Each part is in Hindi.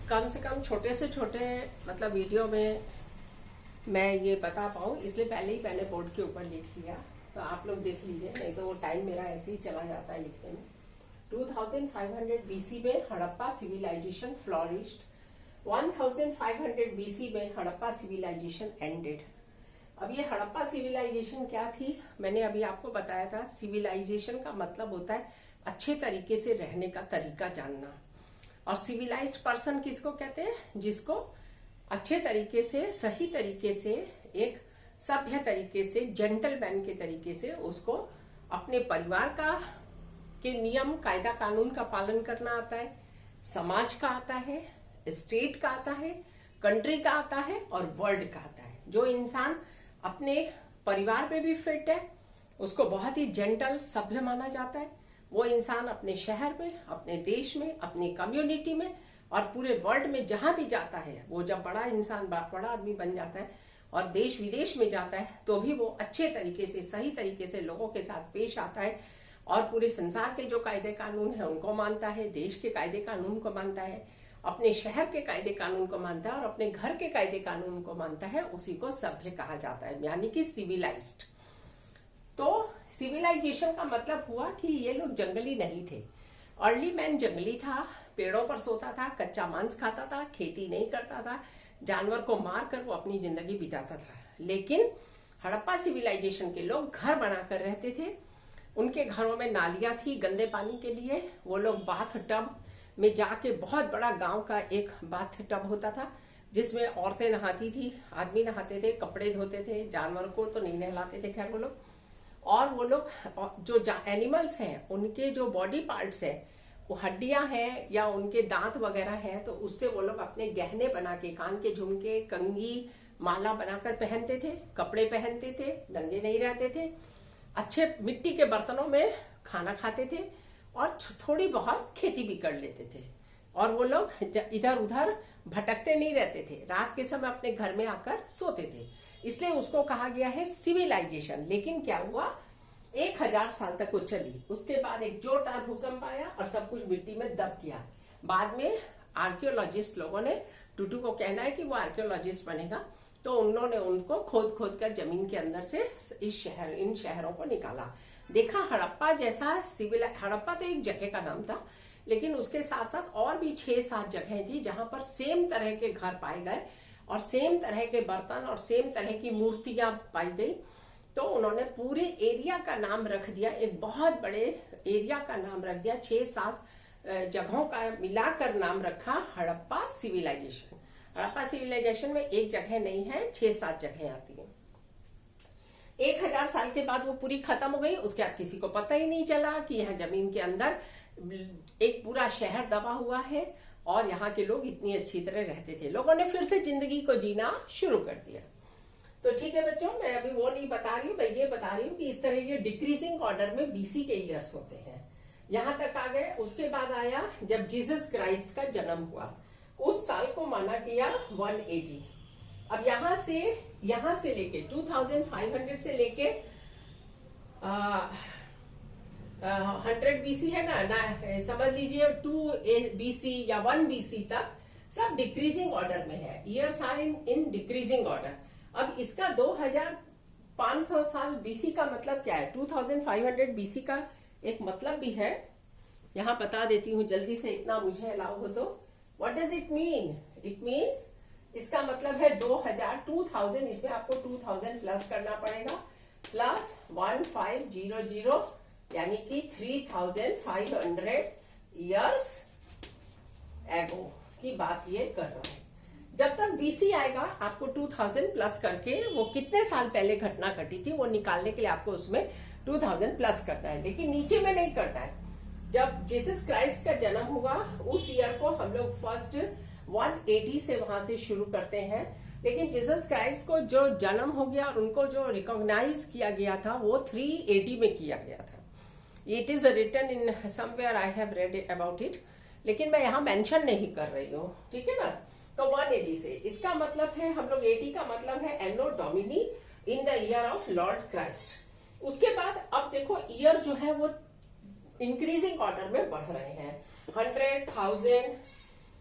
कम से कम छोटे से छोटे मतलब वीडियो में मैं ये बता पाऊँ, इसलिए पहले ही मैंने बोर्ड के ऊपर लिख लिया। तो आप लोग देख लीजिए, नहीं तो वो टाइम मेरा ऐसे ही चला जाता है लिखने में। 2500 BC में हड़प्पा सिविलाइजेशन फ्लोरिश्ड। 1500 BC में हड़प्पा सिविलाइजेशन एंडेड। अब ये हड़प्पा सिविलाइजेशन क्या थी, मैंने अभी आपको बताया था। सिविलाइजेशन का मतलब होता है अच्छे तरीके से रहने का तरीका जानना। और सिविलाइज्ड पर्सन किसको कहते हैं? जिसको अच्छे तरीके से, सही तरीके से, एक सभ्य तरीके से, जेंटलमैन के तरीके से उसको अपने परिवार का के नियम, कायदा कानून का पालन करना आता है, समाज का आता है, स्टेट का आता है, कंट्री का आता है और वर्ल्ड का आता है। जो इंसान अपने परिवार में भी फिट है, उसको बहुत ही जेंटल, सभ्य माना जाता है। वो इंसान अपने शहर में, अपने देश में, अपनी कम्युनिटी में और पूरे वर्ल्ड में जहां भी जाता है, वो जब बड़ा इंसान, बड़ा आदमी बन जाता है और देश विदेश में जाता है, तो भी वो अच्छे तरीके से, सही तरीके से लोगों के साथ पेश आता है और पूरे संसार के जो कायदे कानून है उनको मानता है, देश के कायदे कानून को मानता है, अपने शहर के कायदे कानून को मानता है और अपने घर के कायदे कानून को मानता है। उसी को सभ्य कहा जाता है, यानी कि सिविलाइज्ड। तो सिविलाइजेशन का मतलब हुआ कि ये लोग जंगली नहीं थे। अर्ली मैन जंगली था, पेड़ों पर सोता था, कच्चा मांस खाता था, खेती नहीं करता था, जानवर को मार कर वो अपनी जिंदगी बिताता था। लेकिन हड़प्पा सिविलाइजेशन के लोग घर बनाकर रहते थे। उनके घरों में नालियां थी गंदे पानी के लिए। वो लोग बाथ टब में जाके, बहुत बड़ा गांव का एक बाथ टब होता था जिसमें औरतें नहाती थी, आदमी नहाते थे, कपड़े धोते थे। जानवर को तो नहीं नहलाते थे खैर वो लोग। और वो लोग जो एनिमल्स हैं, उनके जो बॉडी पार्ट्स हैं, वो हड्डियां हैं या उनके दांत वगैरह हैं, तो उससे वो लोग अपने गहने बना के, कान के झुमके, कंघी, माला बनाकर पहनते थे, कपड़े पहनते थे, नंगे नहीं रहते थे, अच्छे मिट्टी के बर्तनों में खाना खाते थे और थोड़ी बहुत खेती भी कर लेते थे। और वो लोग इधर उधर भटकते नहीं रहते थे, रात के समय अपने घर में आकर सोते थे। इसलिए उसको कहा गया है सिविलाइजेशन। लेकिन क्या हुआ, 1000 साल तक वो चली। उसके बाद एक जोरदार भूकंप आया और सब कुछ मिट्टी में दब गया। बाद में आर्कियोलॉजिस्ट लोगों ने, टूटू को कहना है कि वो आर्कियोलॉजिस्ट बनेगा, तो उन्होंने उनको खोद खोद कर जमीन के अंदर से इन शहरों को निकाला। देखा हड़प्पा जैसा हड़प्पा तो एक जगह का नाम था, लेकिन उसके साथ साथ और भी 6-7 जगह थी जहां पर सेम तरह के घर पाए गए और सेम तरह के बर्तन और सेम तरह की मूर्तियां पाई गई। तो उन्होंने पूरे एरिया का नाम रख दिया, एक बहुत बड़े एरिया का नाम रख दिया, 6-7 जगहों का मिलाकर नाम रखा हड़प्पा सिविलाइजेशन। हड़प्पा सिविलाइजेशन में एक जगह नहीं है, 6-7 जगह आती है। 1000 साल के बाद वो पूरी खत्म हो गई। उसके बाद किसी को पता ही नहीं चला कि यहाँ जमीन के अंदर एक पूरा शहर दबा हुआ है और यहाँ के लोग इतनी अच्छी तरह रहते थे। लोगों ने फिर से जिंदगी को जीना शुरू कर दिया। तो ठीक है बच्चों, मैं अभी वो नहीं बता रही हूँ, मैं ये बता रही हूँ कि इस तरह ये डिक्रीजिंग ऑर्डर में बीसी के ईयर्स होते हैं। यहाँ तक आ गए। उसके बाद आया जब जीसस क्राइस्ट का जन्म हुआ, उस साल को माना गया 180। अब यहाँ से लेके 2500 से लेके 100 BC है ना, समझ लीजिए 2 BC या 1 BC तक सब डिक्रीजिंग ऑर्डर में है। Years are in decreasing order. अब इसका 2500 साल बीसी का मतलब क्या है? 2500 BC का एक मतलब भी है, यहां बता देती हूं जल्दी से, इतना मुझे अलाउ हो तो। What does it mean? It means, इसका मतलब है 2000, इसमें आपको 2000 प्लस करना पड़ेगा, प्लस 1500, यानी कि 3500 ईयर्स एगो की बात ये कर रहा है। जब तक बीसी आएगा आपको 2000 प्लस करके वो कितने साल पहले घटना घटी थी वो निकालने के लिए आपको उसमें 2000 प्लस करना है, लेकिन नीचे में नहीं करना है। जब जीसस क्राइस्ट का जन्म हुआ उस ईयर को हम लोग फर्स्ट 180 से वहां से शुरू करते हैं। लेकिन जीसस क्राइस्ट को जो जन्म हो गया और उनको जो रिकॉग्नाइज किया गया था वो 380 में किया गया था। It is written in somewhere, I have read about it, लेकिन मैं यहाँ मेंशन नहीं कर रही हूँ, ठीक है ना। तो 180 से, इसका मतलब है हम लोग 80 का मतलब है anno domini in the year of Lord Christ. उसके बाद अब देखो ईयर जो है वो इंक्रीजिंग ऑर्डर में बढ़ रहे हैं। 100, 1000,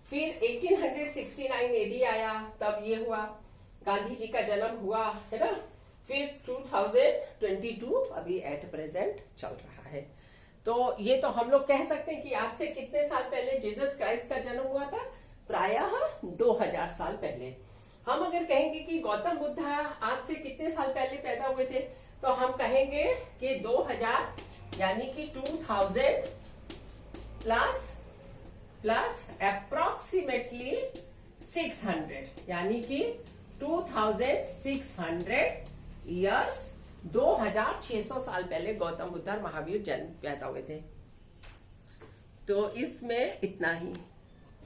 फिर 1869 एडी आया, तब ये हुआ, गांधी जी का जन्म हुआ, है ना। फिर 2022 अभी एट प्रेजेंट चल रहा है। तो ये तो हम लोग कह सकते हैं कि आज से कितने साल पहले जीसस क्राइस्ट का जन्म हुआ था, प्रायः 2000 साल पहले। हम अगर कहेंगे कि गौतम बुद्धा आज से कितने साल पहले पैदा हुए थे, तो हम कहेंगे कि 2000 यानी कि 2000 प्लस अप्रोक्सीमेटली 600 यानी कि 2600 ईयर्स, 2600 साल पहले गौतम बुद्ध और महावीर जन्म पैदा हुए थे। तो इसमें इतना ही।